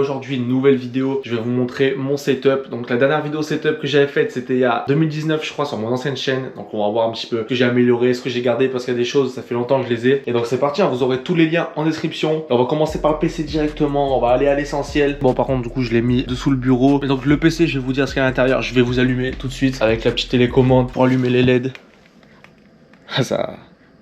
aujourd'hui une nouvelle vidéo. Je vais vous montrer mon setup. Donc la dernière vidéo setup que j'avais faite c'était il y a 2019 je crois sur mon ancienne chaîne. Donc on va voir un petit peu ce que j'ai amélioré, ce que j'ai gardé parce qu'il y a des choses, ça fait longtemps que je les ai. Et donc c'est parti, hein, vous aurez tous les liens en description. On va commencer par le PC directement, on va aller à l'essentiel. Bon par contre du coup je l'ai mis dessous le bureau. Et donc le PC je vais vous dire ce qu'il y a à l'intérieur. Je vais vous allumer tout de suite avec la petite télécommande pour allumer les LED.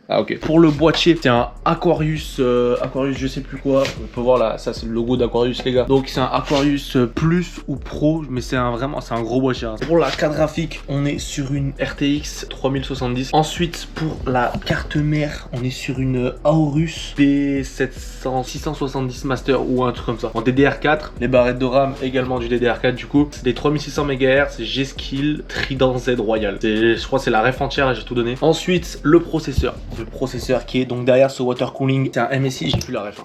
Ah ok. Pour le boîtier, c'est un Aquarius, Aquarius je sais plus quoi. On peut voir là, ça c'est le logo d'Aquarius les gars. Donc c'est un Aquarius Plus ou Pro, mais c'est un gros boîtier. Hein. Pour la carte graphique, on est sur une RTX 3070. Ensuite pour la carte mère, on est sur une Aorus B670 Master ou un truc comme ça. En DDR4, les barrettes de RAM également du DDR4 du coup. C'est des 3600 MHz, G-Skill Trident Z Royal. Je crois que c'est la ref entière, là j'ai tout donné. Ensuite le processeur. Le processeur qui est donc derrière ce water cooling, c'est un MSI, j'ai plus la ref,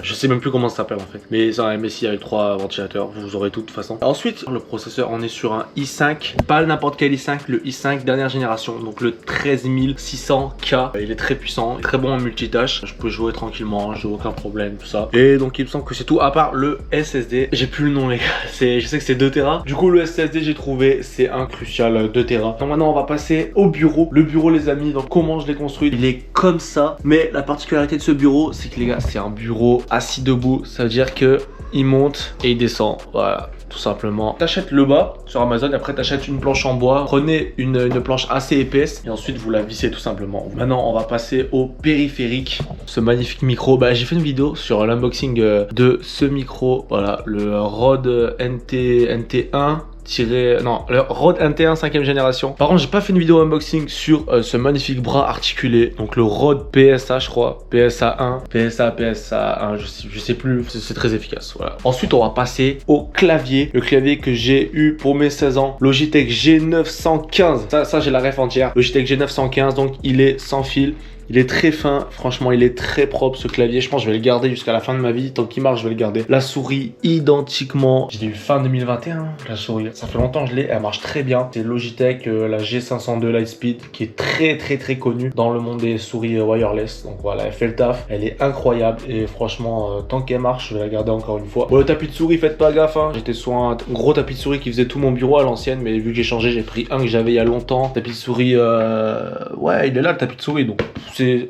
je sais même plus comment ça s'appelle en fait, mais c'est un MSI avec 3 ventilateurs, vous aurez tout de toute façon. Ensuite le processeur, on est sur un i5, pas n'importe quel i5, le i5 dernière génération, donc le 13600K, il est très puissant, très bon en multitâche, je peux jouer tranquillement, j'ai aucun problème, tout ça. Et donc il me semble que c'est tout, à part le SSD, j'ai plus le nom les gars, je sais que c'est 2 Tera, du coup le SSD j'ai trouvé, c'est un crucial 2 Tera. Donc maintenant on va passer au bureau, le bureau les amis, donc comment je l'ai construit, il est comme ça, mais la particularité de ce bureau c'est que les gars c'est un bureau assis debout, ça veut dire que il monte et il descend, voilà tout simplement. T'achètes le bas sur Amazon, après t'achètes une planche en bois, prenez une planche assez épaisse et ensuite vous la vissez tout simplement. Maintenant on va passer au périphérique, ce magnifique micro. J'ai fait une vidéo sur l'unboxing de ce micro, voilà le Rode NT1 le Rode NT1 5ème génération. Par contre j'ai pas fait une vidéo unboxing sur ce magnifique bras articulé, donc le Rode PSA je crois, PSA1, PSA1, je sais plus, c'est très efficace, voilà. Ensuite on va passer au clavier, le clavier que j'ai eu pour mes 16 ans, Logitech G915, ça j'ai la ref entière, Logitech G915, donc il est sans fil. Il est très fin, franchement il est très propre ce clavier, je pense que je vais le garder jusqu'à la fin de ma vie, tant qu'il marche je vais le garder. La souris identiquement, je l'ai eu fin 2021 la souris, ça fait longtemps que je l'ai, elle marche très bien. C'est Logitech, la G502 Lightspeed qui est très connue dans le monde des souris wireless, donc voilà elle fait le taf, elle est incroyable et franchement tant qu'elle marche je vais la garder encore une fois. Bon le tapis de souris faites pas gaffe, hein. J'étais sur un gros tapis de souris qui faisait tout mon bureau à l'ancienne, mais vu que j'ai changé j'ai pris un que j'avais il y a longtemps. Tapis de souris, ouais il est là le tapis de souris donc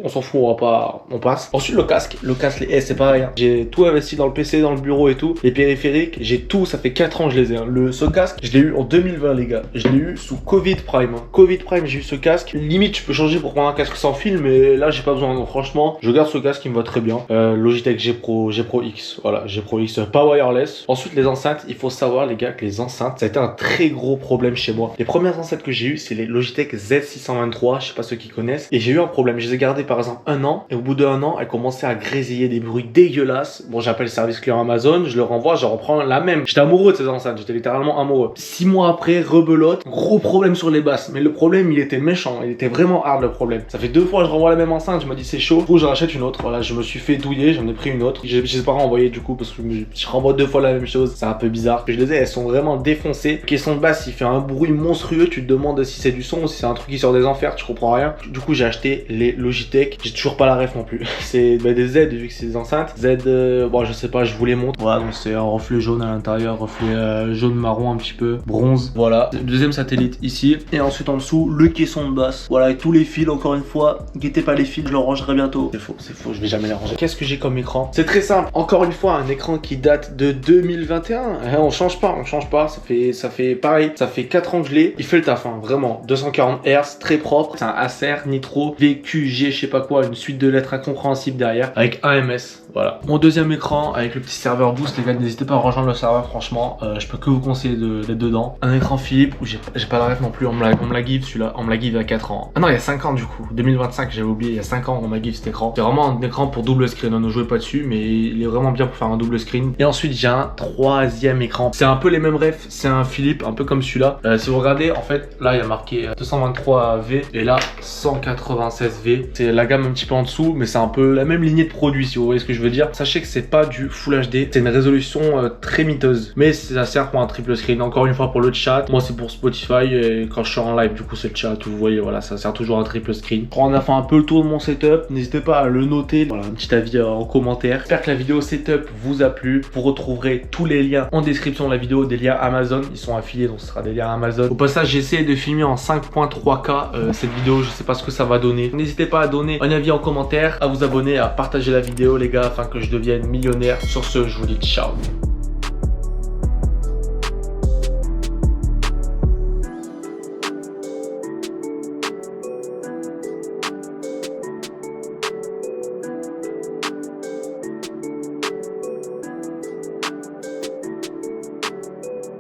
on s'en fout, on passe. Ensuite le casque c'est pareil, hein. J'ai tout investi dans le PC, dans le bureau et tout. Les périphériques, j'ai tout, ça fait 4 ans que je les ai. Hein. Ce casque, je l'ai eu en 2020 les gars. Je l'ai eu sous Covid Prime. Hein. Covid Prime, j'ai eu ce casque. Limite, je peux changer pour prendre un casque sans fil, mais là j'ai pas besoin. Donc franchement, je garde ce casque, il me va très bien. Logitech G Pro X, voilà, G Pro X, pas wireless. Ensuite les enceintes, il faut savoir les gars que les enceintes, ça a été un très gros problème chez moi. Les premières enceintes que j'ai eu, c'est les Logitech Z623, je sais pas ceux qui connaissent. Et j'ai eu un problème, je les ai gardées par exemple 1 an et au bout d'1 an elles commençaient à grésiller, des bruits dégueulasses. Bon j'appelle le service client Amazon, je le renvoie, je reprends la même. J'étais amoureux de ces enceintes, j'étais littéralement amoureux. 6 mois après, rebelote, gros problème sur les basses, mais le problème il était méchant, il était vraiment hard le problème. Ça fait 2 fois que je renvoie la même enceinte, je me dis c'est chaud, faut que je rachète une autre. Voilà, je me suis fait douiller, j'en ai pris une autre. Je sais pas renvoyer du coup parce que je renvoie 2 fois la même chose, c'est un peu bizarre. Je les ai, elles sont vraiment défoncées. Caisson de basse, il fait un bruit monstrueux, tu te demandes si c'est du son ou si c'est un truc qui sort des enfers, tu comprends rien. Du coup j'ai acheté les Logitech, j'ai toujours pas la ref non plus. C'est des Z vu que c'est des enceintes. Z, bon je sais pas, je vous les montre. Voilà, donc c'est un reflet jaune à l'intérieur, reflet jaune marron un petit peu, bronze. Voilà, deuxième satellite ici. Et ensuite en dessous, le caisson de basse. Voilà, et tous les fils, encore une fois, guettez pas les fils, je le rangerai bientôt. C'est faux, je vais jamais les ranger. Qu'est-ce que j'ai comme écran? C'est très simple, encore une fois, un écran qui date de 2021. On change pas, ça fait pareil, ça fait 4 ans que je l'ai. Il fait le taf, hein, vraiment. 240 Hz, très propre. C'est un Acer Nitro VQG, je sais pas quoi, une suite de lettres incompréhensibles derrière avec AMS. Voilà. Mon deuxième écran avec le petit serveur Boost, les gars, n'hésitez pas à rejoindre le serveur, franchement, je peux que vous conseiller d'être dedans. Un écran Philips où j'ai pas la ref non plus, on me l'a give celui-là, on me l'a give il y a 4 ans. Ah non, il y a 5 ans du coup, 2025, j'avais oublié, il y a 5 ans on m'a give cet écran. C'est vraiment un écran pour double screen, on ne jouait pas dessus, mais il est vraiment bien pour faire un double screen. Et ensuite j'ai un troisième écran. C'est un peu les mêmes refs, c'est un Philips, un peu comme celui-là. Si vous regardez, en fait, là il y a marqué 223V et là 196V. C'est la gamme un petit peu en dessous, mais c'est un peu la même lignée de produits si vous voyez ce que je je veux dire, sachez que c'est pas du Full HD, c'est une résolution très miteuse, mais ça sert pour un triple screen. Encore une fois pour le chat, moi c'est pour Spotify et quand je suis en live du coup c'est le chat, vous voyez, voilà, ça sert toujours à un triple screen. On a fait un peu le tour de mon setup, n'hésitez pas à le noter, voilà, un petit avis en commentaire. J'espère que la vidéo setup vous a plu. Vous retrouverez tous les liens en description de la vidéo, des liens Amazon, ils sont affiliés donc ce sera des liens Amazon. Au passage j'ai essayé de filmer en 5.3K cette vidéo, je sais pas ce que ça va donner. N'hésitez pas à donner un avis en commentaire, à vous abonner, à partager la vidéo les gars afin que je devienne millionnaire. Sur ce, je vous dis ciao.